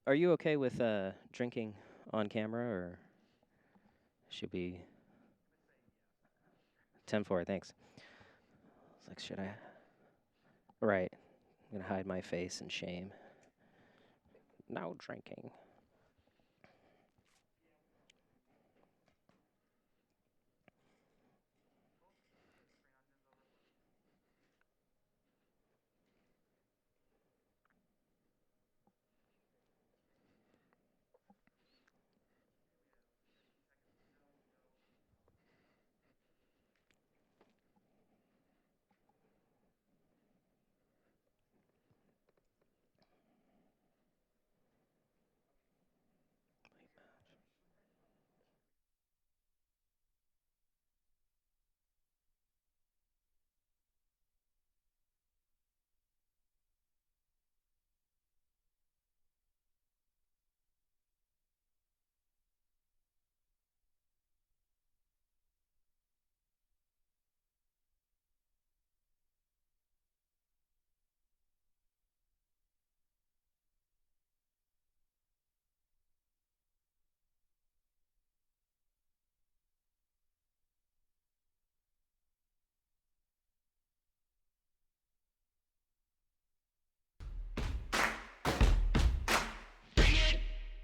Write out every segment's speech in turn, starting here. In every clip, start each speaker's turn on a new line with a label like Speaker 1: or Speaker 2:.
Speaker 1: Are you okay with drinking on camera, or should we 10-4? Thanks. It's like, should I? Right. I'm gonna hide my face in shame. No drinking.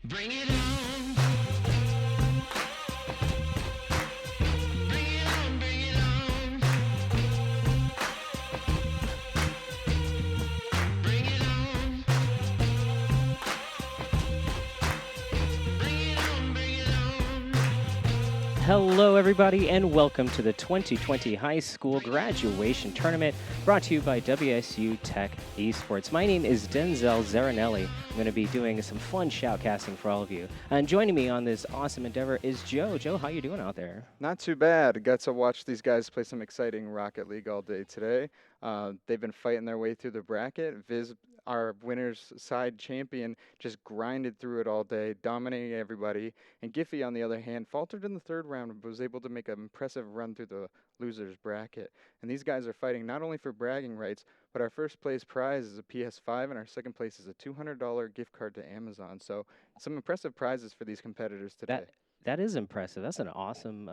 Speaker 2: Bring it on. Bring it on, bring it on. Bring it on. Bring it on, bring it on.
Speaker 1: Hello, everybody, and welcome to the 2020 High School Graduation Tournament brought to you by WSUtech Esports. My name is Denzel Zaranelli. I'm going to be doing some fun shoutcasting for all of you. And joining me on this awesome endeavor is Joe. Joe, how you doing out there?
Speaker 3: Not too bad. Got to watch these guys play some exciting Rocket League all day today. They've been fighting their way through the bracket. Viz, our winners side champion, just grinded through it all day, dominating everybody. And Giffy, on the other hand, faltered in the third round, but was able to make an impressive run through the losers bracket. And these guys are fighting not only for bragging rights, but our first place prize is a PS5, and our second place is a $200 gift card to Amazon. So some impressive prizes for these competitors today.
Speaker 1: That is impressive. That's an awesome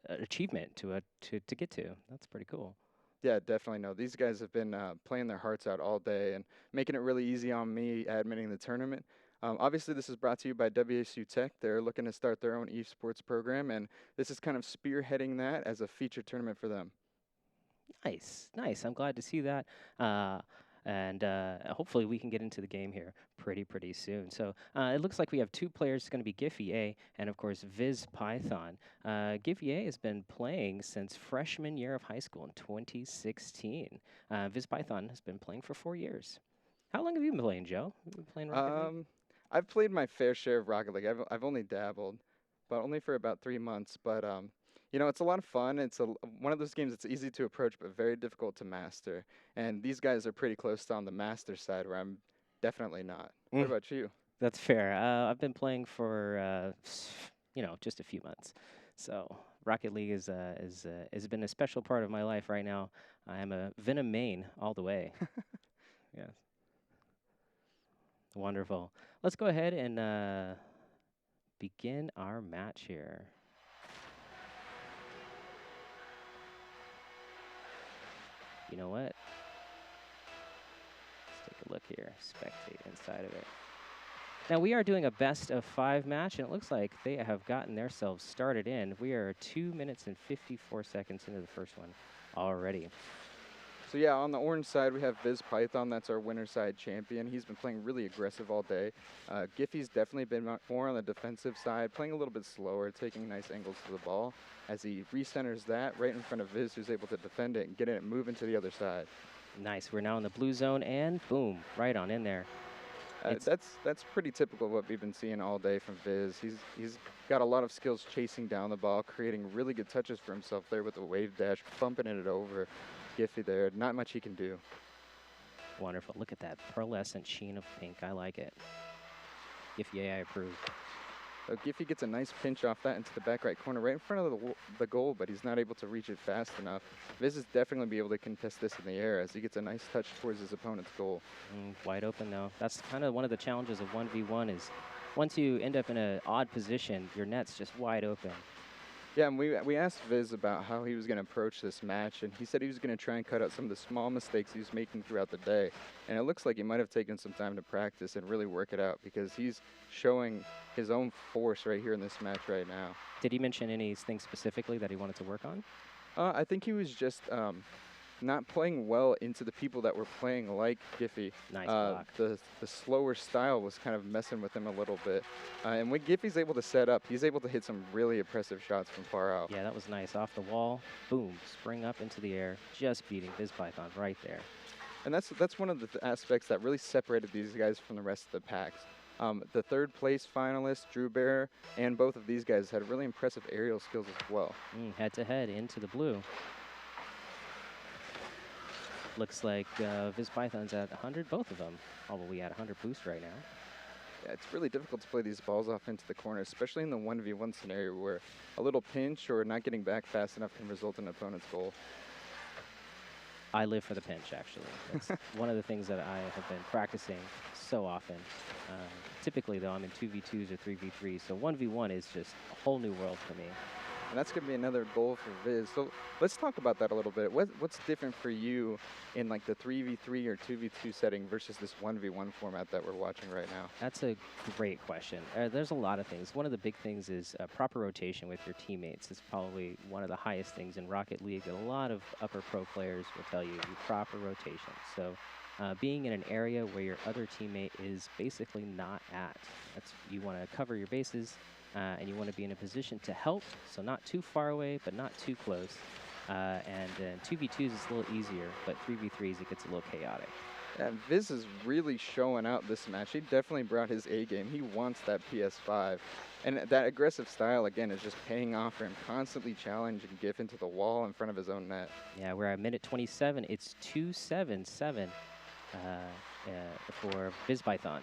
Speaker 1: achievement to get to. That's pretty cool.
Speaker 3: Yeah, definitely. No, these guys have been playing their hearts out all day and making it really easy on me admitting the tournament. Obviously, this is brought to you by WSUtech. They're looking to start their own esports program, and this is kind of spearheading that as a feature tournament for them.
Speaker 1: Nice, nice. I'm glad to see that. And hopefully we can get into the game here pretty soon. So it looks like we have two players. It's going to be Giphy A and, of course, Viz Python. Giphy A has been playing since freshman year of high school in 2016. Viz Python has been playing for 4 years. How long have you been playing, Joe? You been playing Rocket League?
Speaker 3: I've played my fair share of Rocket League. I've only dabbled, but only for about 3 months. But it's a lot of fun. It's one of those games that's easy to approach but very difficult to master. And these guys are pretty close to on the master side, where I'm definitely not. What
Speaker 1: Mm,
Speaker 3: about you?
Speaker 1: that's fair. I've been playing for just a few months. So Rocket League is has been a special part of my life right now. I am a Venom main all the way. Yes, wonderful. Let's go ahead and begin our match here. You know what? Let's take a look here. Spectate inside of it. Now we are doing a best of 5 match, and it looks like they have gotten themselves started in. We are 2 minutes and 54 seconds into the first one already.
Speaker 3: So yeah, on the orange side, we have Viz Python. That's our winner side champion. He's been playing really aggressive all day. Giffy's definitely been more on the defensive side, playing a little bit slower, taking nice angles to the ball as he recenters that right in front of Viz, who's able to defend it and get it moving to the other side.
Speaker 1: Nice. We're now in the blue zone, and boom, right on in there.
Speaker 3: That's pretty typical of what we've been seeing all day from Viz. He's got a lot of skills chasing down the ball, creating really good touches for himself there with the wave dash, bumping it over. Giffy there, not much he can do.
Speaker 1: Wonderful. Look at that pearlescent sheen of pink. I like it. If yeah, I approve.
Speaker 3: So Giffy gets a nice pinch off that into the back right corner, right in front of the goal, but he's not able to reach it fast enough. Viz is definitely be able to contest this in the air as he gets a nice touch towards his opponent's goal.
Speaker 1: Wide open though. That's kind of one of the challenges of 1v1 is once you end up in an odd position, your net's just wide open.
Speaker 3: Yeah, and we asked Viz about how he was going to approach this match, and he said he was going to try and cut out some of the small mistakes he was making throughout the day. And it looks like he might have taken some time to practice and really work it out because he's showing his own force right here in this match right now.
Speaker 1: Did he mention anything specifically that he wanted to work on?
Speaker 3: I think he was just not playing well into the people that were playing like Giffy.
Speaker 1: Nice block.
Speaker 3: The slower style was kind of messing with him a little bit. And when Giffy's able to set up, he's able to hit some really impressive shots from far out.
Speaker 1: Yeah, that was nice. Off the wall, boom, spring up into the air, just beating VizPython right there.
Speaker 3: And that's one of the aspects that really separated these guys from the rest of the packs. The third place finalist, Drew Bear, and both of these guys had really impressive aerial skills as well.
Speaker 1: Head to head into the blue. Looks like VizPython's at 100, both of them. Probably at 100 boost right now.
Speaker 3: Yeah, it's really difficult to play these balls off into the corner, especially in the 1v1 scenario where a little pinch or not getting back fast enough can result in an opponent's goal.
Speaker 1: I live for the pinch, actually. That's one of the things that I have been practicing so often. Typically, though, I'm in 2v2s or 3v3s, so 1v1 is just a whole new world for me.
Speaker 3: And that's going to be another goal for Viz. So let's talk about that a little bit. What's different for you in like the 3v3 or 2v2 setting versus this 1v1 format that we're watching right now?
Speaker 1: That's a great question. There's a lot of things. One of the big things is proper rotation with your teammates. It's probably one of the highest things in Rocket League. A lot of upper pro players will tell you proper rotation. So being in an area where your other teammate is basically not at. You want to cover your bases. And you want to be in a position to help, so not too far away, but not too close. And 2v2s is a little easier, but 3v3s it gets a little chaotic.
Speaker 3: And Viz is really showing out this match. He definitely brought his A game. He wants that PS5. And that aggressive style, again, is just paying off for him, constantly challenging Giff into the wall in front of his own net.
Speaker 1: Yeah, we're at minute 27. It's 2-7-7 for VizPython.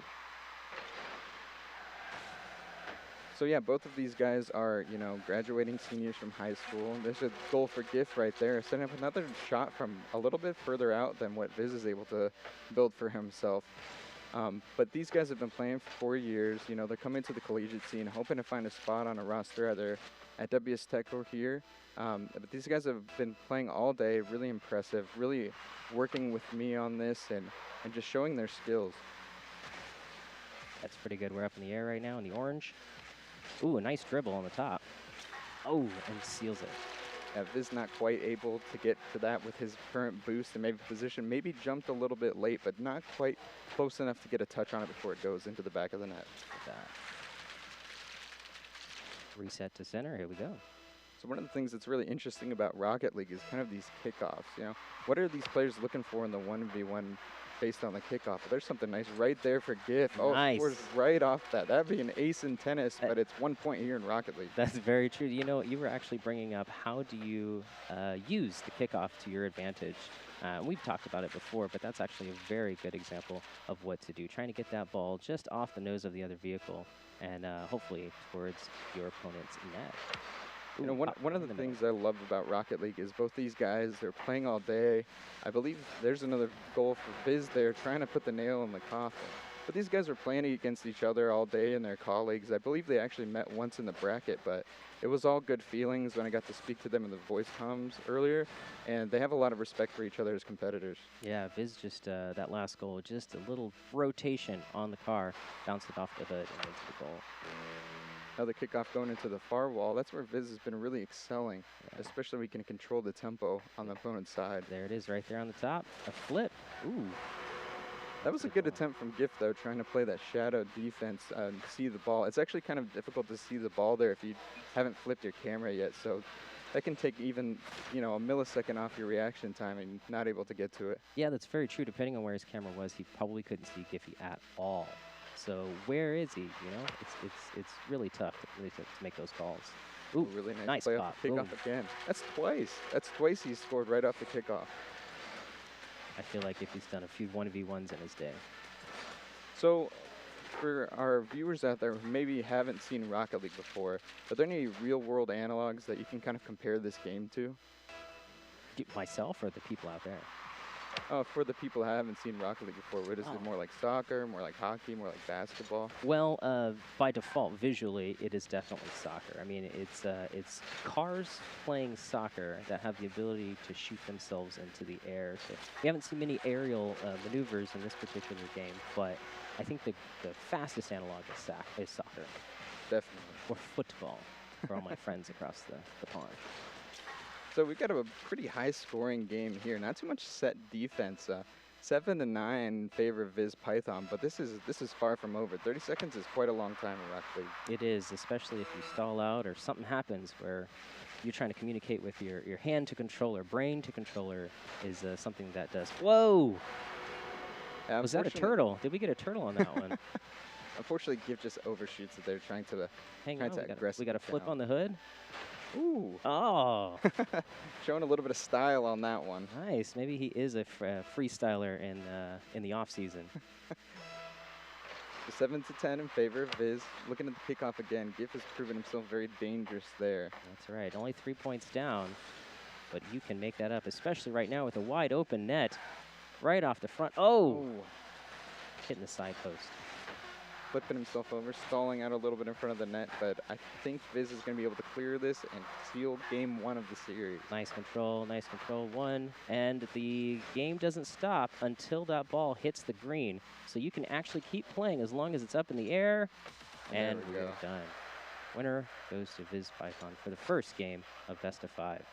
Speaker 3: So yeah, both of these guys are, graduating seniors from high school. There's a goal for Giff right there, setting up another shot from a little bit further out than what Viz is able to build for himself. But these guys have been playing for 4 years. They're coming to the collegiate scene, hoping to find a spot on a roster either at WSUtech or here. But these guys have been playing all day, really impressive, really working with me on this and just showing their skills.
Speaker 1: That's pretty good. We're up in the air right now in the orange. Ooh, a nice dribble on the top. Oh, and seals it.
Speaker 3: Yeah, Viz not quite able to get to that with his current boost and maybe position. Maybe jumped a little bit late, but not quite close enough to get a touch on it before it goes into the back of the net.
Speaker 1: Reset to center. Here we go.
Speaker 3: So one of the things that's really interesting about Rocket League is kind of these kickoffs. What are these players looking for in the 1v1 based on the kickoff? There's something nice right there for Giff. Oh,
Speaker 1: nice.
Speaker 3: Scores right off that. That'd be an ace in tennis, but it's 1 point here in Rocket League.
Speaker 1: That's very true. You were actually bringing up how do you use the kickoff to your advantage. We've talked about it before, but that's actually a very good example of what to do. Trying to get that ball just off the nose of the other vehicle and hopefully towards your opponent's net.
Speaker 3: One of the things I love about Rocket League is both these guys, they're playing all day. I believe there's another goal for Viz there, trying to put the nail in the coffin. But these guys are playing against each other all day and their colleagues. I believe they actually met once in the bracket, but it was all good feelings when I got to speak to them in the voice comms earlier, and they have a lot of respect for each other as competitors.
Speaker 1: Yeah, Viz just, that last goal, just a little rotation on the car, bounced it off the hood and into the goal.
Speaker 3: Another kickoff going into the far wall. That's where Viz has been really excelling, especially when we can control the tempo on the opponent's side.
Speaker 1: There it is right there on the top. A flip. Ooh.
Speaker 3: That was a good attempt from Giff, though, trying to play that shadow defense and see the ball. It's actually kind of difficult to see the ball there if you haven't flipped your camera yet, so that can take even, a millisecond off your reaction time and not able to get to it.
Speaker 1: Yeah, that's very true. Depending on where his camera was, he probably couldn't see Giffy at all. So where is he? It's really tough to make those calls. Ooh,
Speaker 3: really nice play
Speaker 1: pop.
Speaker 3: off the kickoff again. That's twice. That's twice he's scored right off the kickoff.
Speaker 1: I feel like if he's done a few 1v1s in his day.
Speaker 3: So for our viewers out there who maybe haven't seen Rocket League before, are there any real-world analogs that you can kind of compare this game to?
Speaker 1: Myself or the people out there?
Speaker 3: For the people who haven't seen Rocket League before, what is
Speaker 1: Oh.
Speaker 3: it more like soccer, more like hockey, more like basketball?
Speaker 1: Well, by default, visually, it is definitely soccer. I mean, it's cars playing soccer that have the ability to shoot themselves into the air. So we haven't seen many aerial maneuvers in this particular game, but I think the fastest analog is soccer
Speaker 3: Definitely.
Speaker 1: or football for all my friends across the pond.
Speaker 3: So we've got a pretty high-scoring game here. Not too much set defense. 7-9 in favor of Viz Python, but this is far from over. 30 seconds is quite a long time in Rocket League.
Speaker 1: It is, especially if you stall out or something happens where you're trying to communicate with your hand to controller, brain to controller is something that does. Whoa! Was that a
Speaker 3: Unfortunately-
Speaker 1: turtle? Did we get a turtle on that one?
Speaker 3: Unfortunately, GIF just overshoots it. They're trying to
Speaker 1: Hang
Speaker 3: Trying
Speaker 1: on,
Speaker 3: to
Speaker 1: we got a
Speaker 3: aggressively
Speaker 1: flip
Speaker 3: count.
Speaker 1: on the hood.
Speaker 3: Ooh,
Speaker 1: Oh,
Speaker 3: showing a little bit of style on that one.
Speaker 1: nice. Maybe he is a freestyler in the off season.
Speaker 3: So 7-10 in favor of Viz. Looking at the kickoff again, GIF has proven himself very dangerous there.
Speaker 1: That's right. Only 3 points down, but you can make that up, especially right now with a wide open net right off the front. Oh,
Speaker 3: Ooh.
Speaker 1: hitting the side post.
Speaker 3: Flipping himself over, stalling out a little bit in front of the net, but I think Viz is going to be able to clear this and seal game 1 of the series.
Speaker 1: Nice control, one. And the game doesn't stop until that ball hits the green. So you can actually keep playing as long as it's up in the air.
Speaker 3: There
Speaker 1: And
Speaker 3: we
Speaker 1: we're
Speaker 3: go.
Speaker 1: done. Winner goes to Viz Python for the first game of best of 5.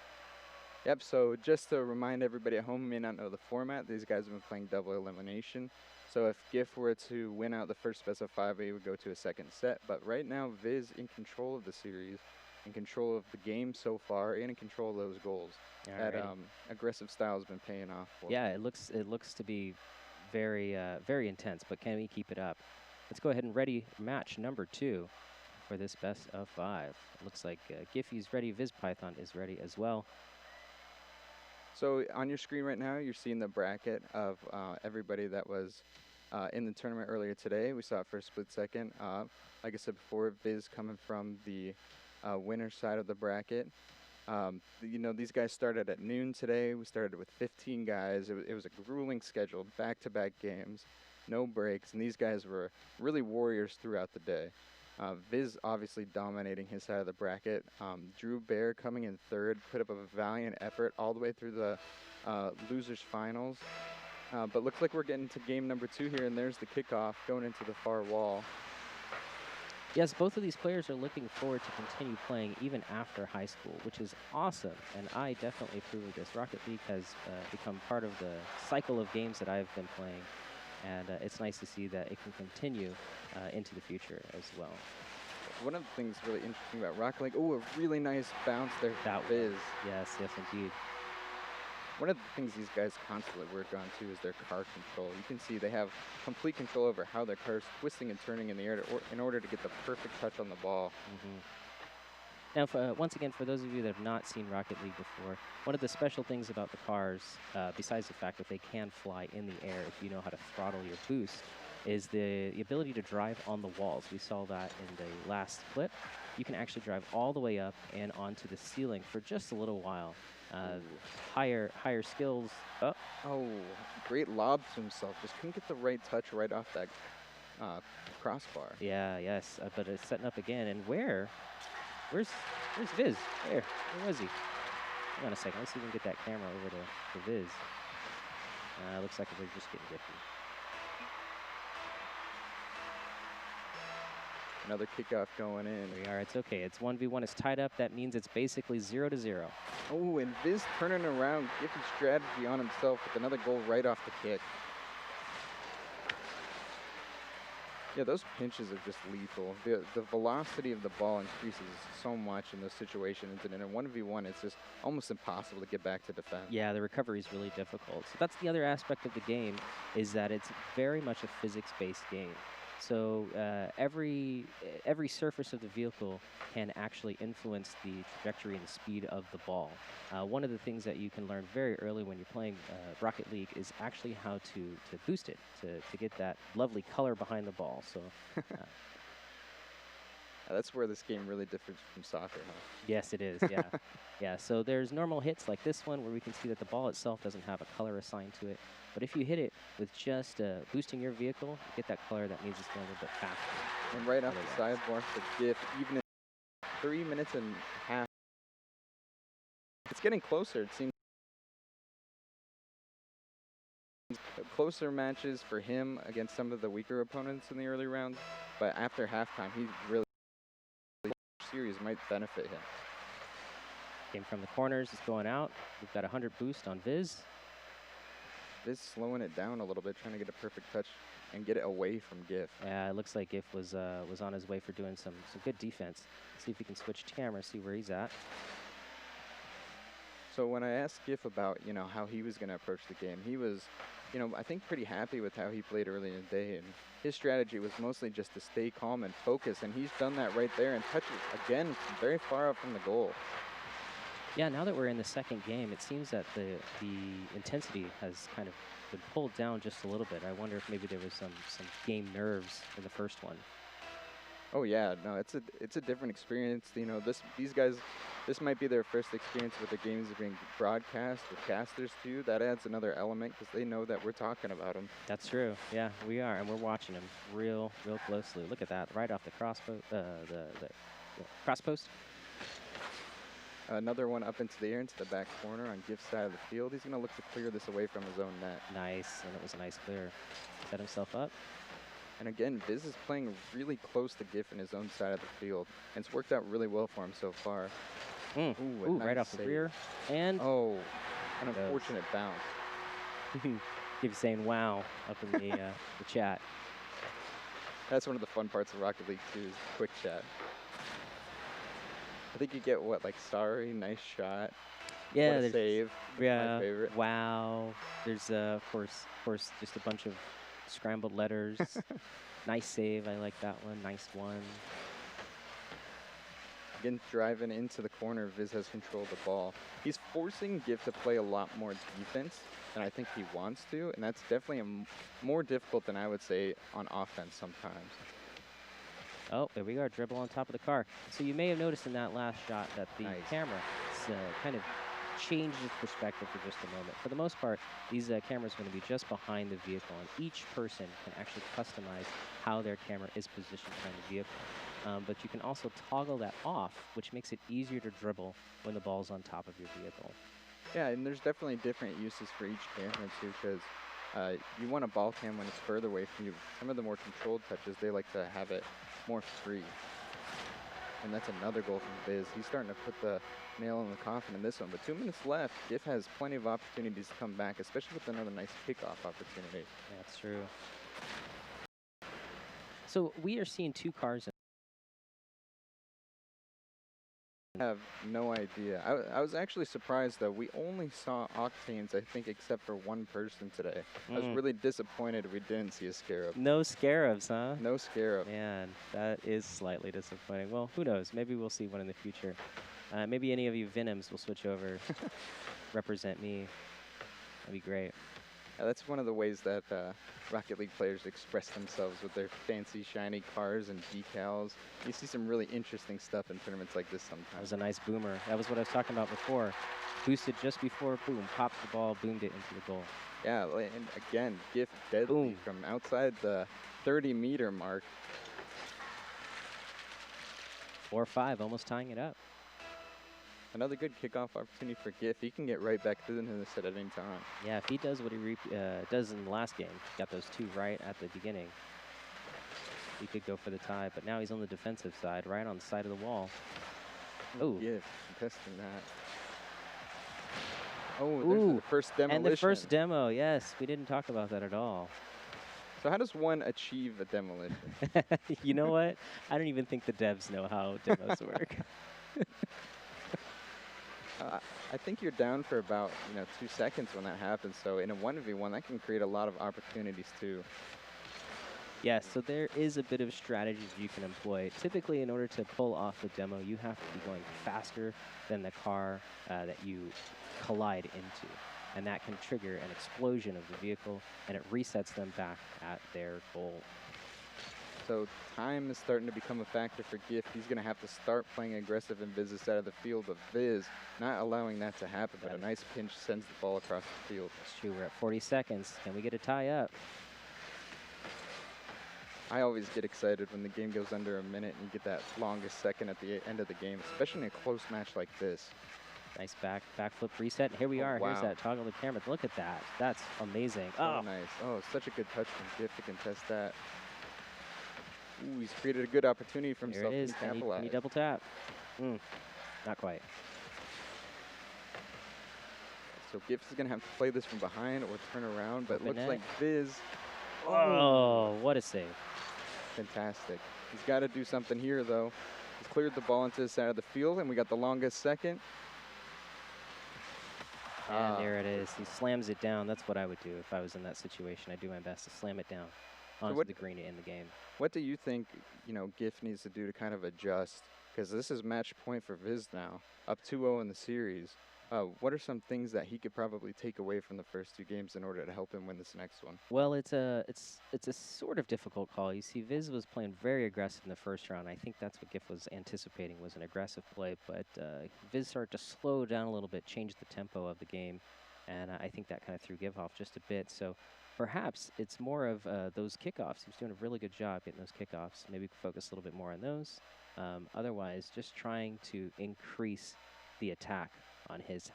Speaker 3: Yep, so just to remind everybody at home who may not know the format, these guys have been playing double elimination. So if GIF were to win out the first best of 5, he would go to a second set. But right now, Viz in control of the series, in control of the game so far, and in control of those goals. That
Speaker 1: Alrighty.
Speaker 3: aggressive style has been paying off for
Speaker 1: Yeah, it looks to be very very intense, but can we keep it up? Let's go ahead and ready match number 2 for this best of 5. Looks like Giphy's ready, Viz Python is ready as well.
Speaker 3: So on your screen right now, you're seeing the bracket of everybody that was in the tournament earlier today. We saw it for a split second. Like I said before, Viz coming from the winner side of the bracket. You know, these guys started at noon today. We started with 15 guys. It was a grueling schedule, back-to-back games, no breaks, and these guys were really warriors throughout the day. Viz obviously dominating his side of the bracket. Drew Bear coming in third, put up a valiant effort all the way through the losers finals. But looks like we're getting to game number 2 here, and there's the kickoff going into the far wall.
Speaker 1: Yes, both of these players are looking forward to continue playing even after high school, which is awesome, and I definitely approve of this. Rocket League has become part of the cycle of games that I've been playing, and it's nice to see that it can continue into the future as well.
Speaker 3: One of the things really interesting about Rocket League, oh, a really nice bounce there
Speaker 1: That
Speaker 3: from Viz.
Speaker 1: Yes, indeed.
Speaker 3: One of the things these guys constantly work on too is their car control. You can see they have complete control over how their car is twisting and turning in the air in order to get the perfect touch on the ball.
Speaker 1: Now, once again, for those of you that have not seen Rocket League before, one of the special things about the cars, besides the fact that they can fly in the air if you know how to throttle your boost, is the ability to drive on the walls. We saw that in the last clip. You can actually drive all the way up and onto the ceiling for just a little while. Higher skills. Oh,
Speaker 3: Oh, great lob to himself. Just couldn't get the right touch right off that crossbar.
Speaker 1: yeah, yes. But it's setting up again. And where's Viz? Where was he? Hang on a second. Let's see if we can get that camera over to Viz. Looks like we're just getting iffy.
Speaker 3: Another kickoff going in.
Speaker 1: There we are. It's okay. It's 1v1. It's tied up. That means it's basically 0-0.
Speaker 3: Oh, and Viz turning around, giving strategy on himself with another goal right off the kick. Yeah, those pinches are just lethal. The velocity of the ball increases so much in those situations, and in a 1v1, it's just almost impossible to get back to defense.
Speaker 1: Yeah, the recovery is really difficult. So that's the other aspect of the game, is that it's very much a physics-based game. So every surface of the vehicle can actually influence the trajectory and the speed of the ball. One of the things that you can learn very early when you're playing Rocket League is actually how to boost it, to get that lovely color behind the ball. So
Speaker 3: That's where this game really differs from soccer, huh?
Speaker 1: yes, it is. Yeah, yeah. So there's normal hits like this one where we can see that the ball itself doesn't have a color assigned to it. But if you hit it with just boosting your vehicle, you get that color that means it's going a little bit faster.
Speaker 3: And right off the
Speaker 1: Otherwise.
Speaker 3: sideboard, the GIF, even in 3 minutes and a half, it's getting closer. It seems closer matches for him against some of the weaker opponents in the early rounds. But after halftime, he really series might benefit him.
Speaker 1: Game from the corners is going out. We've got 100 boost on Viz.
Speaker 3: Viz slowing it down a little bit, trying to get a perfect touch and get it away from GIF.
Speaker 1: Yeah, it looks like Gif was on his way for doing some good defense. See if we can switch camera, see where he's at.
Speaker 3: So when I asked GIF about, how he was going to approach the game, he was, I think pretty happy with how he played early in the day. And his strategy was mostly just to stay calm and focus. And he's done that right there and touches again from very far out from the goal.
Speaker 1: Yeah, now that we're in the second game, it seems that the intensity has kind of been pulled down just a little bit. I wonder if maybe there was some game nerves in the first one.
Speaker 3: Oh yeah, no, it's a different experience. These guys, this might be their first experience with the games being broadcast with casters too. That adds another element because they know that we're talking about them.
Speaker 1: That's true. Yeah, we are, and we're watching them real closely. Look at that, right off the crossbow, the cross post.
Speaker 3: Another one up into the air, into the back corner on Gift's side of the field. He's gonna look to clear this away from his own net.
Speaker 1: Nice, and it was a nice clear. Set himself up.
Speaker 3: And again, Viz is playing really close to GIF in his own side of the field, and it's worked out really well for him so far.
Speaker 1: Ooh, right off the rear, and
Speaker 3: oh, an unfortunate bounce.
Speaker 1: Keep saying wow up in the chat.
Speaker 3: That's one of the fun parts of Rocket League too, is quick chat. I think you get what, like, sorry, nice shot.
Speaker 1: Yeah,
Speaker 3: what a
Speaker 1: there's
Speaker 3: save. My favorite.
Speaker 1: wow. There's of course just a bunch of scrambled letters. Nice save, I like that one. Nice one.
Speaker 3: Again, driving into the corner, Viz has controlled the ball. He's forcing GIF to play a lot more defense than I think he wants to, and that's definitely more difficult than I would say on offense sometimes.
Speaker 1: Oh, there we go, dribble on top of the car. So you may have noticed in that last shot that the camera kind of changed its perspective for just a moment. For the most part, these cameras are going to be just behind the vehicle, and each person can actually customize how their camera is positioned behind the vehicle. But you can also toggle that off, which makes it easier to dribble when the ball's on top of your vehicle.
Speaker 3: Yeah, and there's definitely different uses for each camera too, because you want a ball cam when it's further away from you. Some of the more controlled touches, they like to have it more free. And that's another goal from Viz. He's starting to put the nail in the coffin in this one. But 2 minutes left. GIF has plenty of opportunities to come back, especially with another nice kickoff opportunity.
Speaker 1: That's true. So we are seeing two cars.
Speaker 3: I have no idea. I was actually surprised that we only saw Octanes, I think, except for one person today. I was really disappointed we didn't see a Scarab.
Speaker 1: No Scarabs, huh?
Speaker 3: No Scarab.
Speaker 1: Man, that is slightly disappointing. Well, who knows? Maybe we'll see one in the future. Maybe any of you Venoms will switch over, represent me. That'd be great.
Speaker 3: That's one of the ways that Rocket League players express themselves with their fancy, shiny cars and decals. You see some really interesting stuff in tournaments like this sometimes.
Speaker 1: That was a nice boomer. That was what I was talking about before. Boosted just before, boom, popped the ball, boomed it into the goal.
Speaker 3: Yeah, and again, GIF deadly from outside the 30-meter mark.
Speaker 1: 4-5, almost tying it up.
Speaker 3: Another good kickoff opportunity for GIF. He can get right back into this at any time.
Speaker 1: Yeah, if he does what he does in the last game, got those two right at the beginning, he could go for the tie. But now he's on the defensive side, right on the side of the wall. Oh,
Speaker 3: GIF contesting that. Oh, there's the first demolition.
Speaker 1: And the first demo, yes. We didn't talk about that at all.
Speaker 3: So how does one achieve a demolition?
Speaker 1: You know what? I don't even think the devs know how demos work.
Speaker 3: I think you're down for about 2 seconds when that happens. So in a 1v1, that can create a lot of opportunities too.
Speaker 1: Yes, so there is a bit of strategies you can employ. Typically, in order to pull off the demo, you have to be going faster than the car that you collide into. And that can trigger an explosion of the vehicle, and it resets them back at their goal.
Speaker 3: So time is starting to become a factor for Gift. He's going to have to start playing aggressive and Viz's side of the field, but Viz not allowing that to happen, but a nice pinch sends the ball across the field.
Speaker 1: That's true. We're at 40 seconds. Can we get a tie up?
Speaker 3: I always get excited when the game goes under a minute and you get that longest second at the end of the game, especially in a close match like this.
Speaker 1: Nice backflip reset. Here we are.
Speaker 3: Wow.
Speaker 1: Here's that toggle the camera. Look at that. That's amazing.
Speaker 3: So nice. Oh, such a good touch from Gift to contest that. Ooh, he's created a good opportunity for
Speaker 1: There
Speaker 3: himself.
Speaker 1: it is.
Speaker 3: To
Speaker 1: Can he
Speaker 3: capitalize.
Speaker 1: double tap? Not quite.
Speaker 3: So Gift is going to have to play this from behind or turn around, but it
Speaker 1: Open
Speaker 3: looks
Speaker 1: net.
Speaker 3: like Viz.
Speaker 1: Oh, what a save.
Speaker 3: Fantastic. He's got to do something here, though. He's cleared the ball into the side of the field, and we got the longest second.
Speaker 1: And there it is. He slams it down. That's what I would do if I was in that situation. I'd do my best to slam it down onto the green to end the game.
Speaker 3: What do you think, Gift needs to do to kind of adjust? Because this is match point for Viz now, up 2-0 in the series. What are some things that he could probably take away from the first two games in order to help him win this next one?
Speaker 1: Well, it's a sort of difficult call. You see, Viz was playing very aggressive in the first round. I think that's what Giff was anticipating, was an aggressive play. But Viz started to slow down a little bit, change the tempo of the game, and I think that kind of threw Giff off just a bit. So perhaps it's more of those kickoffs. He was doing a really good job getting those kickoffs. Maybe we could focus a little bit more on those. Otherwise, just trying to increase the attack on his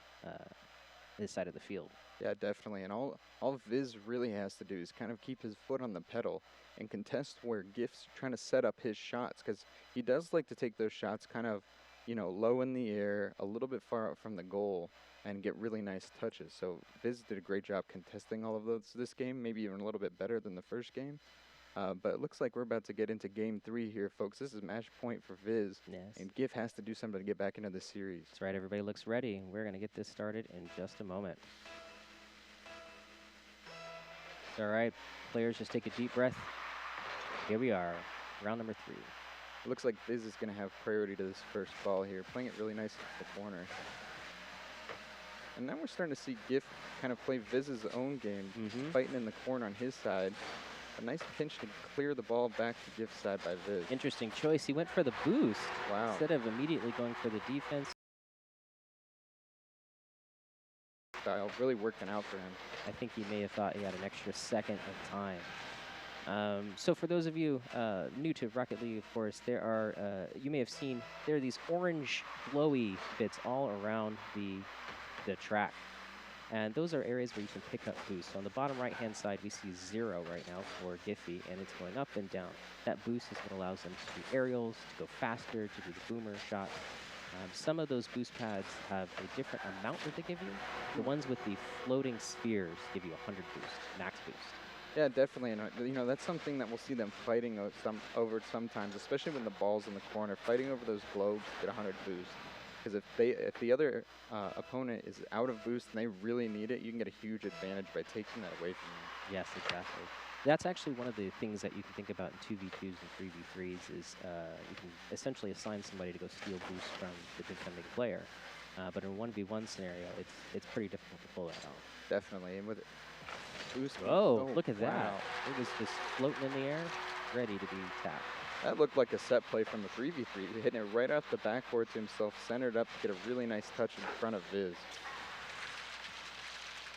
Speaker 1: side of the field.
Speaker 3: Yeah, definitely. And all Viz really has to do is kind of keep his foot on the pedal and contest where Gift's trying to set up his shots, because he does like to take those shots kind of, low in the air, a little bit far out from the goal, and get really nice touches. So Viz did a great job contesting all of those this game, maybe even a little bit better than the first game. But it looks like we're about to get into game 3 here, folks. This is match point for Viz.
Speaker 1: Yes.
Speaker 3: And Giff has to do something to get back into the series.
Speaker 1: That's right. Everybody looks ready. We're going to get this started in just a moment. All right. Players, just take a deep breath. Here we are. Round number 3.
Speaker 3: It looks like Viz is going to have priority to this first ball here, playing it really nice at the corner. And now we're starting to see Giff kind of play Viz's own game, fighting in the corner on his side. A nice pinch to clear the ball back to Gift's side by Viz.
Speaker 1: Interesting choice. He went for the boost instead of immediately going for the defense.
Speaker 3: Style really working out for him.
Speaker 1: I think he may have thought he had an extra second of time. So for those of you new to Rocket League, of course, there are, you may have seen, there are these orange glowy bits all around the track. And those are areas where you can pick up boost. So on the bottom right-hand side, we see 0 right now for Giphy, and it's going up and down. That boost is what allows them to do aerials, to go faster, to do the boomer shot. Some of those boost pads have a different amount that they give you. The ones with the floating spheres give you 100 boost, max boost.
Speaker 3: Yeah, definitely. And, that's something that we'll see them fighting over sometimes, especially when the ball's in the corner. Fighting over those globes to get 100 boost. Because if the other opponent is out of boost and they really need it, you can get a huge advantage by taking that away from them.
Speaker 1: Yes, exactly. That's actually one of the things that you can think about in 2v2s and 3v3s is you can essentially assign somebody to go steal boost from the defending player. But in a 1v1 scenario, it's pretty difficult to pull that off.
Speaker 3: Definitely. And with boost.
Speaker 1: Oh, look at that. It was just floating in the air, ready to be tapped.
Speaker 3: That looked like a set play from the 3v3. Hitting it right off the backboard to himself, centered up to get a really nice touch in front of Viz.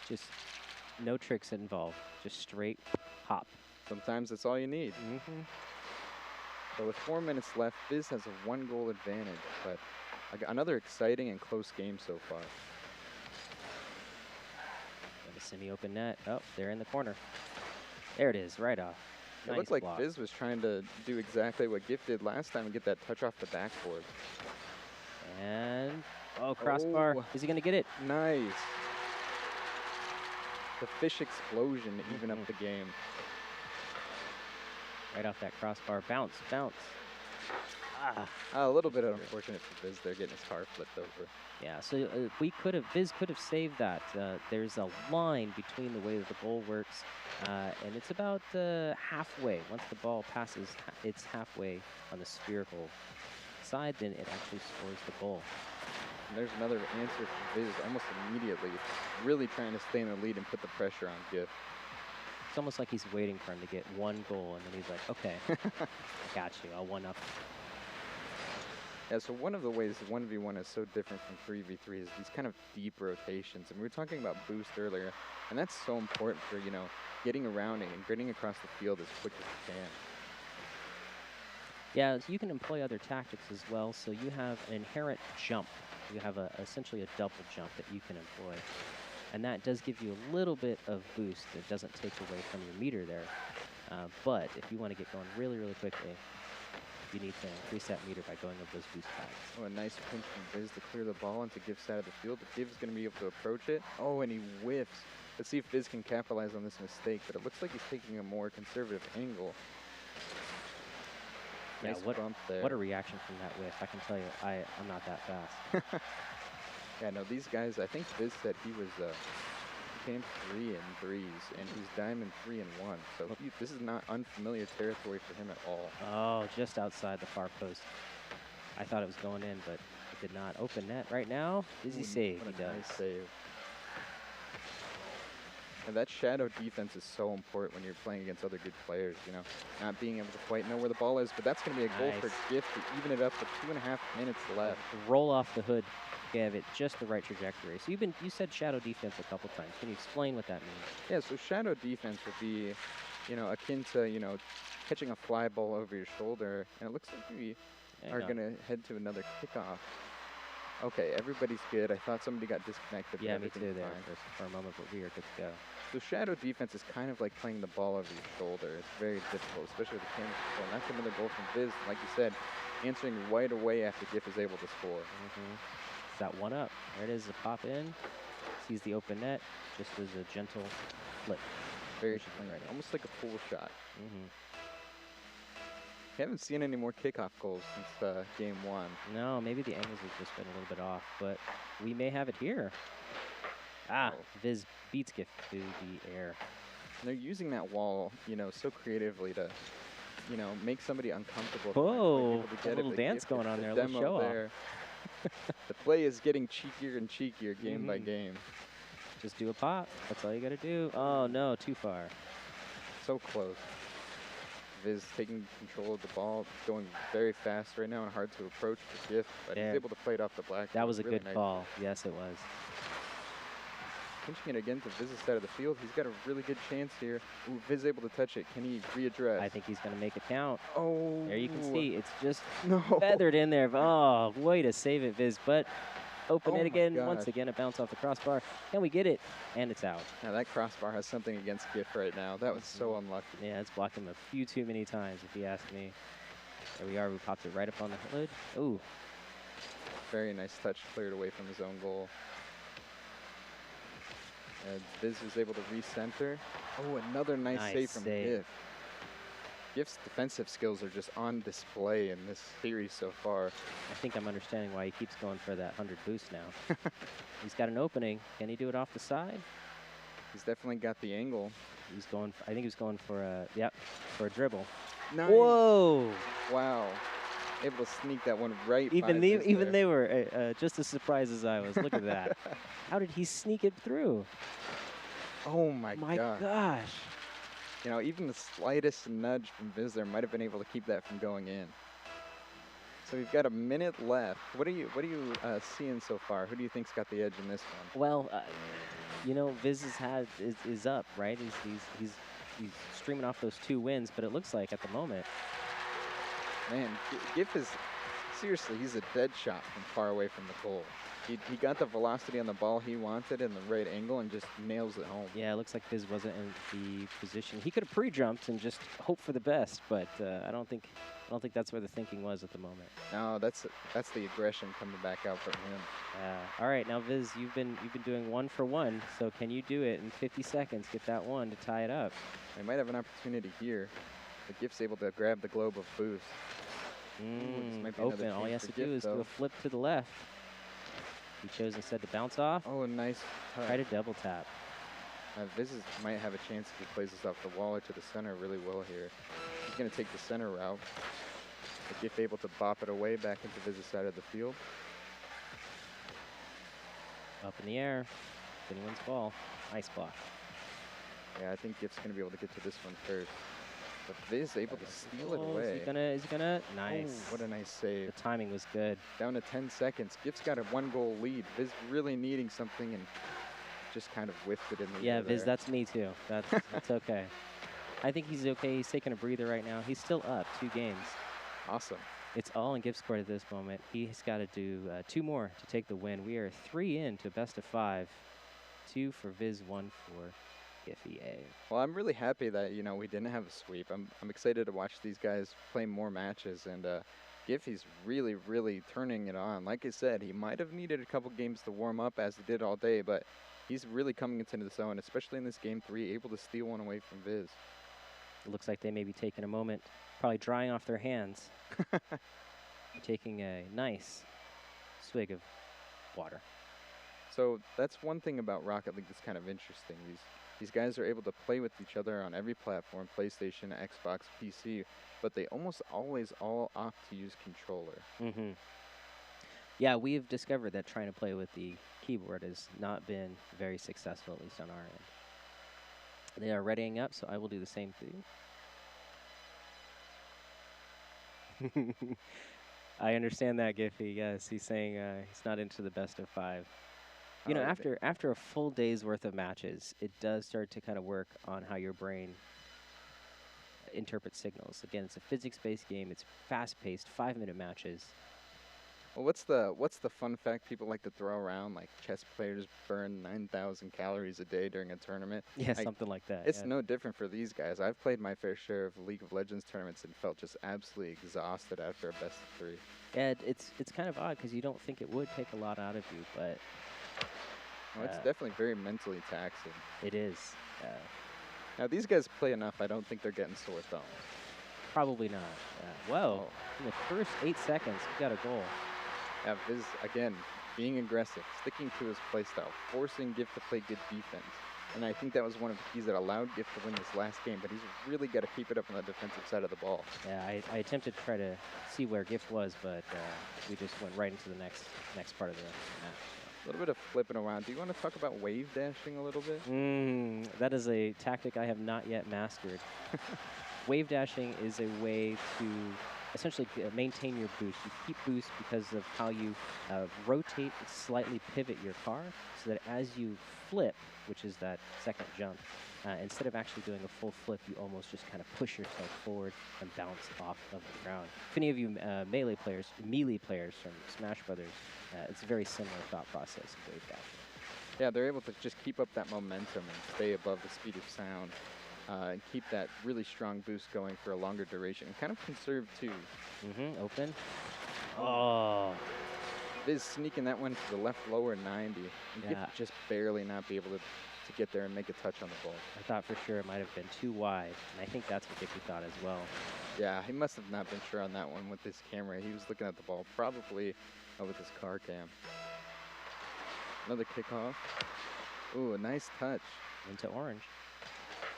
Speaker 1: Just no tricks involved, just straight hop.
Speaker 3: Sometimes that's all you need. So with 4 minutes left, Viz has a 1-goal advantage, but another exciting and close game so far.
Speaker 1: And a semi-open net. Oh, they're in the corner. There it is, right off.
Speaker 3: It
Speaker 1: Nice
Speaker 3: looked like
Speaker 1: block.
Speaker 3: Viz was trying to do exactly what Gift did last time and get that touch off the backboard.
Speaker 1: And, crossbar.
Speaker 3: Oh.
Speaker 1: Is he going to get it?
Speaker 3: Nice. The fish explosion to even up the game.
Speaker 1: Right off that crossbar. Bounce, bounce. Ah,
Speaker 3: A little
Speaker 1: just
Speaker 3: bit
Speaker 1: under.
Speaker 3: unfortunate for Viz there, getting his car flipped over.
Speaker 1: Yeah, so Viz could have saved that. There's a line between the way that the goal works, and it's about halfway. Once the ball passes, it's halfway on the spherical side, then it actually scores the goal.
Speaker 3: And there's another answer for Viz almost immediately, really trying to stay in the lead and put the pressure on Giff.
Speaker 1: It's almost like he's waiting for him to get one goal, and then he's like, okay, I got you. I'll one up.
Speaker 3: Yeah, so one of the ways 1v1 is so different from 3v3 is these kind of deep rotations. And we were talking about boost earlier, and that's so important for, getting around and getting across the field as quick as you can.
Speaker 1: Yeah, so you can employ other tactics as well. So you have an inherent jump. You have essentially a double jump that you can employ. And that does give you a little bit of boost. It doesn't take away from your meter there. But if you want to get going really, really quickly, you need to increase that meter by going over those boost pads.
Speaker 3: Oh, a nice pinch from Viz to clear the ball into Giff's side of the field. But Giff's going to be able to approach it. Oh, and he whiffs. Let's see if Viz can capitalize on this mistake. But it looks like he's taking a more conservative angle.
Speaker 1: Yeah,
Speaker 3: Nice bump there.
Speaker 1: what a reaction from that whiff. I can tell you, I'm not that fast.
Speaker 3: Yeah, no, these guys, I think Viz said he was came 3 in threes, and he's diamond 3 in 1. So this is not unfamiliar territory for him at all.
Speaker 1: Oh, just outside the far post. I thought it was going in, but it did not. Open net right now. Easy save.
Speaker 3: What
Speaker 1: He
Speaker 3: a
Speaker 1: does.
Speaker 3: nice save. And that shadow defense is so important when you're playing against other good players, not being able to quite know where the ball is. But that's going to be a goal for
Speaker 1: Nice.
Speaker 3: Giff to even it up with 2.5 minutes left.
Speaker 1: Roll off the hood gave it just the right trajectory. So you said shadow defense a couple times. Can you explain what that means?
Speaker 3: Yeah, so shadow defense would be, akin to, catching a fly ball over your shoulder. And it looks like we are going to head to another kickoff. Okay, everybody's good. I thought somebody got disconnected.
Speaker 1: Yeah,
Speaker 3: but
Speaker 1: me too
Speaker 3: everything's
Speaker 1: there
Speaker 3: fine.
Speaker 1: for a moment, but we are good to go.
Speaker 3: So shadow defense is kind of like playing the ball over your shoulder. It's very difficult, especially with the camera control. And that's another goal from Viz. Like you said, answering right away after Giff is able to score.
Speaker 1: It's that one up. There it is, a pop in. Sees the open net, just as a gentle flip.
Speaker 3: Very
Speaker 1: Pushes it
Speaker 3: clean,
Speaker 1: right in.
Speaker 3: almost like a pull shot.
Speaker 1: Mm-hmm.
Speaker 3: Haven't seen any more kickoff goals since game 1.
Speaker 1: No, maybe the angles have just been a little bit off, but we may have it here. Ah,
Speaker 3: Oh.
Speaker 1: Viz beats Gift to the air.
Speaker 3: And they're using that wall, so creatively to, make somebody uncomfortable.
Speaker 1: Whoa, a little dance going on there, a little show off.
Speaker 3: The play is getting cheekier and cheekier game by game.
Speaker 1: Just do a pop. That's all you got to do. Oh, no, too far.
Speaker 3: So close. Viz taking control of the ball, going very fast right now and hard to approach for Giff, but
Speaker 1: There.
Speaker 3: he's able to play it off the black.
Speaker 1: That was a
Speaker 3: really
Speaker 1: good
Speaker 3: nice.
Speaker 1: call. Yes, it was.
Speaker 3: Pinching it again to Viz's side of the field. He's got a really good chance here. Ooh, Viz able to touch it. Can he readdress?
Speaker 1: I think he's going to make it count.
Speaker 3: Oh.
Speaker 1: There you can see it's just
Speaker 3: No.
Speaker 1: feathered in there. Oh, way to save it, Viz. But open
Speaker 3: Oh
Speaker 1: it
Speaker 3: my
Speaker 1: again.
Speaker 3: gosh.
Speaker 1: Once again, a bounce off the crossbar. Can we get it? And it's out.
Speaker 3: Now that crossbar has something against Giff right now. That was so unlucky.
Speaker 1: Yeah, it's blocked him a few too many times, if you ask me. There we are. We popped it right up on the hood. Ooh.
Speaker 3: Very nice touch, cleared away from his own goal. And Viz was able to recenter. Oh, another nice save from Giff. Giff's defensive skills are just on display in this series so far.
Speaker 1: I think I'm understanding why he keeps going for that 100 boost now. He's got an opening. Can he do it off the side?
Speaker 3: He's definitely got the angle.
Speaker 1: He's going. I think he was going for a for a dribble.
Speaker 3: Nice.
Speaker 1: Whoa!
Speaker 3: Wow. Able to sneak that one right
Speaker 1: Even
Speaker 3: by Viz there.
Speaker 1: they were just as surprised as I was. Look at that. How did he sneak it through?
Speaker 3: Oh my god.
Speaker 1: Gosh.
Speaker 3: Even the slightest nudge from Viz there might have been able to keep that from going in. So we've got a minute left. What are you seeing so far? Who do you think's got the edge in this one?
Speaker 1: Well, Viz is up, right? He's streaming off those 2 wins, but it looks like at the moment.
Speaker 3: Man, Giff is seriously, he's a dead shot from far away from the goal. He got the velocity on the ball he wanted in the right angle and just nails it home.
Speaker 1: Yeah, it looks like Viz wasn't in the position. He could have pre-jumped and just hoped for the best, but I don't think that's where the thinking was at the moment.
Speaker 3: No, that's the aggression coming back out from him.
Speaker 1: All right, now Viz, you've been doing 1 for 1. So can you do it in 50 seconds? Get that one to tie it up.
Speaker 3: They might have an opportunity here. But Giff's able to grab the globe of boost. Ooh, this might be another
Speaker 1: Open. All he
Speaker 3: change
Speaker 1: has
Speaker 3: for
Speaker 1: to
Speaker 3: Gift,
Speaker 1: do is do
Speaker 3: though.
Speaker 1: a flip to the left. He chose instead to bounce off.
Speaker 3: Oh, nice
Speaker 1: Try
Speaker 3: touch.
Speaker 1: to double tap.
Speaker 3: Viz might have a chance if he plays this off the wall or to the center really well here. He's going to take the center route. But Gift able to bop it away back into Viz's side of the field.
Speaker 1: Up in the air. Anyone's ball. Nice block.
Speaker 3: Yeah, I think Gift's going to be able to get to this one first. But Viz able to steal it
Speaker 1: Oh,
Speaker 3: away.
Speaker 1: Is he gonna? Nice.
Speaker 3: Oh, what a nice
Speaker 1: The
Speaker 3: save.
Speaker 1: timing was good.
Speaker 3: Down to 10 seconds. Gift's got a 1-goal lead. Viz really needing something and just kind of whiffed it in the
Speaker 1: Yeah,
Speaker 3: air
Speaker 1: Viz,
Speaker 3: there.
Speaker 1: that's me too. That's okay. I think he's okay. He's taking a breather right now. He's still up 2 games.
Speaker 3: Awesome.
Speaker 1: It's all in Gift's court at this moment. He's got to do 2 more to take the win. We are 3 into best of 5. 2 for Viz, 1 for Giphy A.
Speaker 3: Well, I'm really happy that, you know, we didn't have a sweep. I'm excited to watch these guys play more matches, and Giphy's really, really turning it on. Like I said, he might have needed a couple games to warm up as he did all day, but he's really coming into the zone, especially in this game 3, able to steal one away from Viz.
Speaker 1: It looks like they may be taking a moment, probably drying off their hands, taking a nice swig of water.
Speaker 3: So that's one thing about Rocket League that's kind of interesting. These guys are able to play with each other on every platform, PlayStation, Xbox, PC, but they almost always all opt to use controller.
Speaker 1: Yeah, we've discovered that trying to play with the keyboard has not been very successful, at least on our end. They are readying up, so I will do the same thing. I understand that, Giphy. Yes, he's saying he's not into the best of 5. You know, after a full day's worth of matches, it does start to kind of work on how your brain interprets signals. Again, it's a physics-based game. It's fast-paced, 5-minute matches.
Speaker 3: Well, what's the fun fact people like to throw around? Like chess players burn 9,000 calories a day during a tournament.
Speaker 1: Yeah,
Speaker 3: Like,
Speaker 1: something like that.
Speaker 3: it's
Speaker 1: yeah.
Speaker 3: no different for these guys. I've played my fair share of League of Legends tournaments and felt just absolutely exhausted after a best of 3.
Speaker 1: Yeah, it's kind of odd because you don't think it would take a lot out of you, but
Speaker 3: Well, it's definitely very mentally taxing.
Speaker 1: it is.
Speaker 3: Now these guys play enough. I don't think they're getting sore thumbs.
Speaker 1: Probably not. Well, in the first 8 seconds, we got a goal.
Speaker 3: Yeah, Viz again being aggressive, sticking to his playstyle, forcing Gift to play good defense. And I think that was one of the keys that allowed Gift to win this last game, but he's really got to keep it up on the defensive side of the ball.
Speaker 1: Yeah, I attempted to try to see where Gift was, but we just went right into the next part of the match.
Speaker 3: A little bit of flipping around. Do you want to talk about wave dashing a little bit?
Speaker 1: That is a tactic I have not yet mastered. Wave dashing is a way to essentially maintain your boost. You keep boost because of how you rotate and slightly pivot your car so that as you flip, which is that second jump, instead of actually doing a full flip, you almost just kind of push yourself forward and bounce off of the ground. If any of you melee players from Smash Brothers, it's a very similar thought process of wave dashing.
Speaker 3: Yeah, they're able to just keep up that momentum and stay above the speed of sound. And keep that really strong boost going for a longer duration. And kind of conserve too.
Speaker 1: Open. Oh.
Speaker 3: Viz sneaking that one to the left lower 90. And
Speaker 1: Yeah.
Speaker 3: Gift just barely not be able to get there and make a touch on the ball.
Speaker 1: I thought for sure it might have been too wide, and I think that's what Giphy thought as well.
Speaker 3: Yeah, he must have not been sure on that one with his camera. He was looking at the ball probably with his car cam. Another kickoff. Ooh, a nice touch.
Speaker 1: Into orange.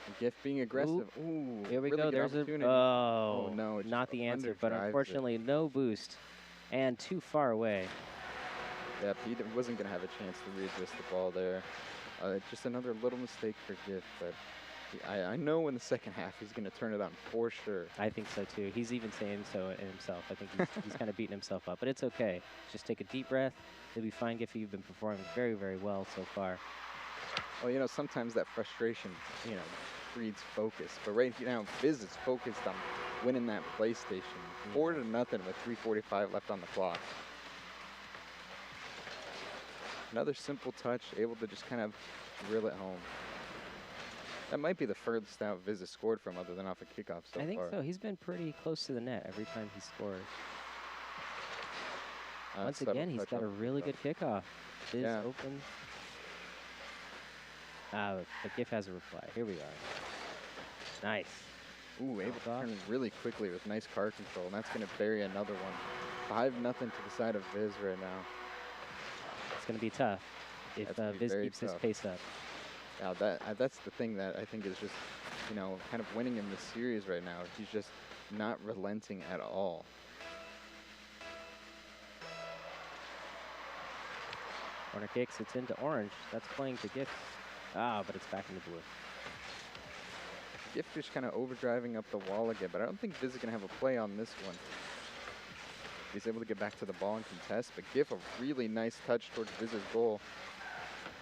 Speaker 3: And Gift being aggressive. Ooh,
Speaker 1: Here we
Speaker 3: really
Speaker 1: go.
Speaker 3: good
Speaker 1: There's
Speaker 3: opportunity.
Speaker 1: Oh,
Speaker 3: no, it just
Speaker 1: not the answer, but
Speaker 3: underdrives it.
Speaker 1: unfortunately no boost and too far away.
Speaker 3: Yep, he wasn't going to have a chance to readjust the ball there. Just another little mistake for Gift, but I know in the second half he's going to turn it on for sure.
Speaker 1: I think so too. He's even saying so in himself. I think he's kind of beating himself up, but it's okay. Just take a deep breath. You'll be fine, Giphy. You've been performing very, very well so far.
Speaker 3: Well, you know, sometimes that frustration, you know, breeds focus. But right now, Viz is focused on winning that PlayStation. 4-0 with 3:45 left on the clock. Another simple touch, able to just kind of drill it home. That might be the furthest out Viz has scored from other than off a kickoff so far.
Speaker 1: I think so. He's been pretty close to the net every time he scores. Once again, he's got a really good kickoff. Viz open. But Gif has a reply. Here we are. Nice.
Speaker 3: Ooh, able to
Speaker 1: Off.
Speaker 3: turn really quickly with nice car control, and that's going to bury another one. 5-0 to the side of Viz right now.
Speaker 1: It's going to be tough if
Speaker 3: That's going to be
Speaker 1: Viz
Speaker 3: very
Speaker 1: keeps his
Speaker 3: tough.
Speaker 1: pace up.
Speaker 3: Now that's the thing that I think is just, kind of winning in this series right now. He's just not relenting at all.
Speaker 1: Corner kicks, it's into orange. That's playing to Gift. But it's back into blue.
Speaker 3: Gift just kind of overdriving up the wall again, but I don't think Viz is going to have a play on this one. He's able to get back to the ball and contest, but Gift a really nice touch towards Viz's goal.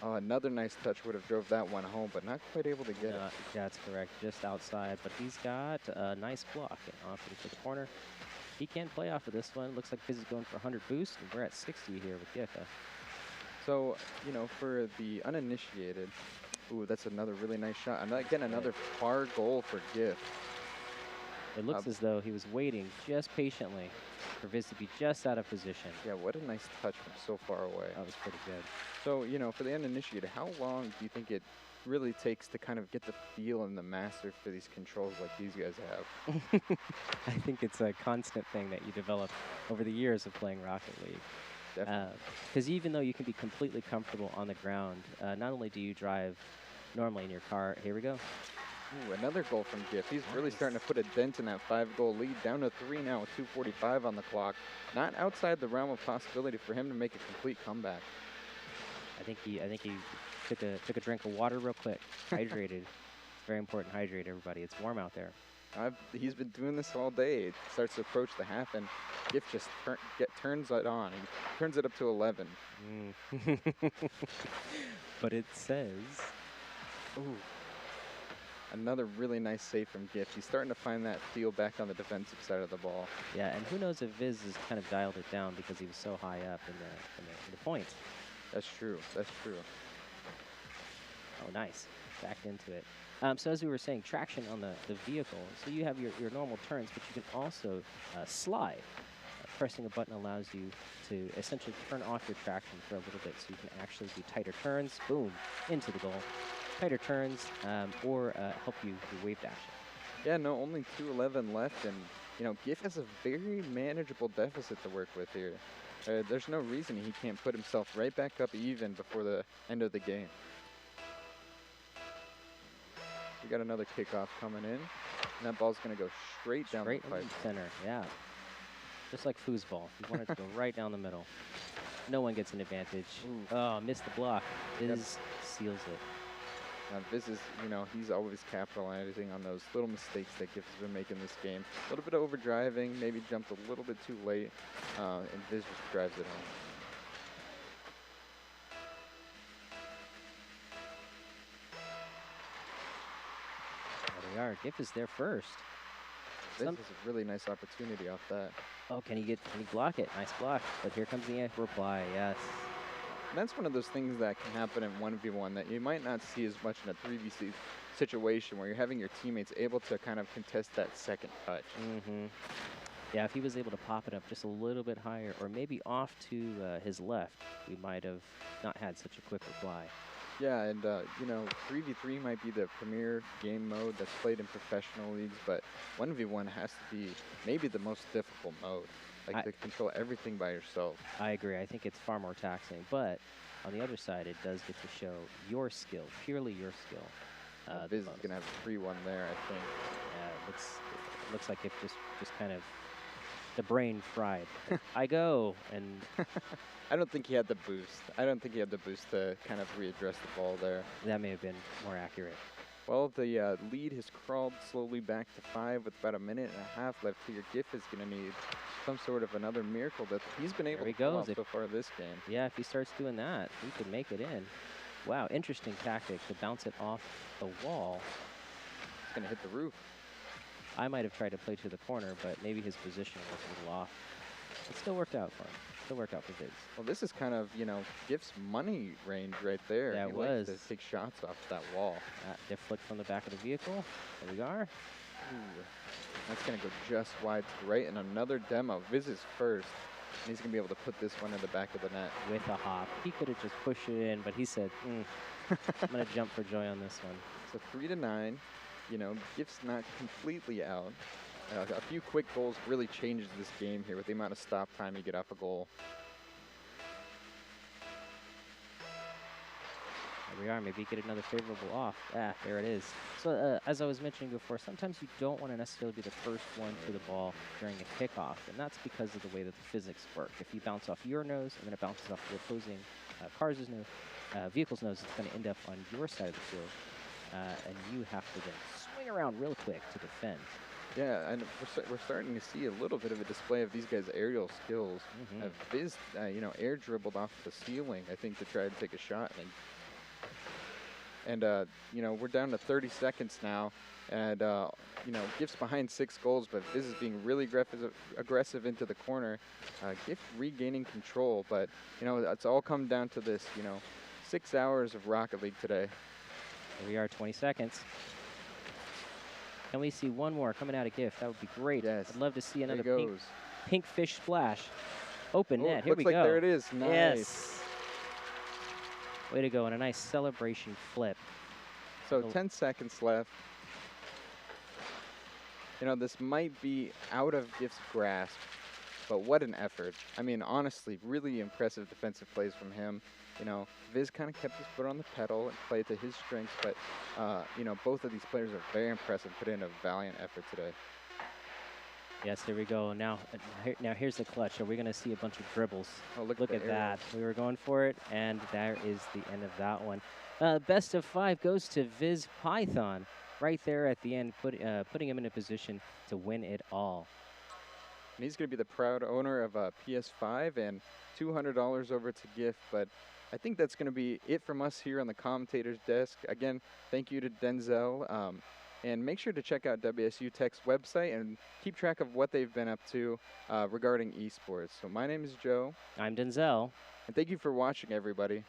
Speaker 3: Another nice touch would have drove that one home, but not quite able to get it.
Speaker 1: That's correct, just outside. But he's got a nice block and off into the corner. He can't play off of this one. Looks like Viz is going for 100 boost, and we're at 60 here with Gift.
Speaker 3: So, for the uninitiated, ooh, that's another really nice shot. And again, another far goal for Gift.
Speaker 1: It looks as though he was waiting just patiently for Viz to be just out of position.
Speaker 3: Yeah, what a nice touch from so far away.
Speaker 1: That was pretty good.
Speaker 3: So, for the uninitiated, how long do you think it really takes to kind of get the feel and the master for these controls like these guys have?
Speaker 1: I think it's a constant thing that you develop over the years of playing Rocket League.
Speaker 3: Definitely.
Speaker 1: Because even though you can be completely comfortable on the ground, not only do you drive normally in your car. Here we go.
Speaker 3: Ooh, another goal from Gift. He's really starting to put a dent in that 5-goal lead. Down to 3 now with 2:45 on the clock. Not outside the realm of possibility for him to make a complete comeback.
Speaker 1: I think he took a drink of water real quick. Hydrated. It's very important. Hydrate, everybody. It's warm out there.
Speaker 3: He's been doing this all day. It starts to approach the half, and Gift just turns it on. He turns it up to 11.
Speaker 1: But it says,
Speaker 3: ooh, another really nice save from Gift. He's starting to find that feel back on the defensive side of the ball.
Speaker 1: Yeah, and who knows if Viz has kind of dialed it down because he was so high up in the points.
Speaker 3: That's true. That's true.
Speaker 1: Oh, nice. Backed into it. So as we were saying, traction on the vehicle. So you have your normal turns, but you can also slide. Pressing a button allows you to essentially turn off your traction for a little bit so you can actually do tighter turns, boom, into the goal. Tighter turns or help you do wave dashing.
Speaker 3: Yeah, no, only 2:11 left, and, Gift has a very manageable deficit to work with here. There's no reason he can't put himself right back up even before the end of the game. We got another kickoff coming in, and that ball's going to go straight down the pipe.
Speaker 1: Center, yeah. Just like foosball. You want it to go right down the middle. No one gets an advantage.
Speaker 3: Ooh.
Speaker 1: Oh, missed the block. Viz seals it.
Speaker 3: Now, Viz is, he's always capitalizing on those little mistakes that Gift has been making this game. A little bit of overdriving, maybe jumped a little bit too late, and Viz just drives it home.
Speaker 1: There we are. Gift is there first.
Speaker 3: Viz has a really nice opportunity off that.
Speaker 1: Oh, can he block it? Nice block. But here comes the reply, yes.
Speaker 3: And that's one of those things that can happen in 1v1 that you might not see as much in a 3v3 situation where you're having your teammates able to kind of contest that second touch.
Speaker 1: Yeah, if he was able to pop it up just a little bit higher or maybe off to his left, we might have not had such a quick reply.
Speaker 3: Yeah, and 3v3 might be the premier game mode that's played in professional leagues, but 1v1 has to be maybe the most difficult mode. Like to control everything by yourself.
Speaker 1: I agree. I think it's far more taxing, but on the other side, it does get to show your skill, purely your skill.
Speaker 3: Viz is gonna have a 3-1 there, I think.
Speaker 1: Yeah, it looks like it just kind of the brain fried. I go and.
Speaker 3: I don't think he had the boost. I don't think he had the boost to kind of readdress the ball there.
Speaker 1: That may have been more accurate.
Speaker 3: Well, the lead has crawled slowly back to 5 with about a minute and a half left here. Giff is going to need some sort of another miracle that he's been able to pull off so far this game.
Speaker 1: Yeah, if he starts doing that, he could make it in. Wow, interesting tactic to bounce it off the wall.
Speaker 3: It's going to hit the roof.
Speaker 1: I might have tried to play to the corner, but maybe his position was a little off. It still worked out for him. Still worked out for Viz.
Speaker 3: Well, this is kind of, Giff's money range right there.
Speaker 1: Yeah, it was.
Speaker 3: Likes to take shots off that wall.
Speaker 1: Diff flick from the back of the vehicle. There we are.
Speaker 3: Ooh, that's going to go just wide to the right. And another demo. Viz is first. And he's going to be able to put this one in the back of the net.
Speaker 1: With a hop. He could have just pushed it in, but he said, I'm going to jump for joy on this one.
Speaker 3: So 3-9. Gift's not completely out. A few quick goals really changes this game here with the amount of stop time you get off a goal.
Speaker 1: There we are. Maybe get another favorable off. There it is. So as I was mentioning before, sometimes you don't want to necessarily be the first one to the ball during a kickoff, and that's because of the way that the physics work. If you bounce off your nose and then it bounces off the opposing car's nose, vehicle's nose, it's going to end up on your side of the field, and you have to then swing around real quick to defend.
Speaker 3: Yeah, and we're starting to see a little bit of a display of these guys' aerial skills. Viz, air dribbled off the ceiling, I think, to try to take a shot. And we're down to 30 seconds now. And, Gift's behind 6 goals, but Viz is being really aggressive into the corner. Gift regaining control, but, it's all come down to this, 6 hours of Rocket League today.
Speaker 1: Here we are, 20 seconds. Can we see one more coming out of Gift? That would be great.
Speaker 3: Yes.
Speaker 1: I'd love to see another
Speaker 3: There it goes.
Speaker 1: pink fish splash. Open net. Here we
Speaker 3: looks like
Speaker 1: go.
Speaker 3: there it is. Nice.
Speaker 1: Yes. Way to go, and a nice celebration flip.
Speaker 3: So 10 seconds left. This might be out of Gift's grasp, but what an effort. I mean, honestly, really impressive defensive plays from him. Viz kind of kept his foot on the pedal and played to his strengths, but, both of these players are very impressive, put in a valiant effort today.
Speaker 1: Yes, here we go. Now here's the clutch. Are we going to see a bunch of dribbles?
Speaker 3: Oh, look
Speaker 1: at that. We were going for it, and there is the end of that one. Best of 5 goes to Viz Python right there at the end, putting him in a position to win it all.
Speaker 3: And he's going to be the proud owner of a PS5 and $200 over to Gift, but I think that's going to be it from us here on the commentator's desk. Again, thank you to Denzel. And make sure to check out WSUtech's website and keep track of what they've been up to regarding esports. So my name is Joe.
Speaker 1: I'm Denzel.
Speaker 3: And thank you for watching, everybody.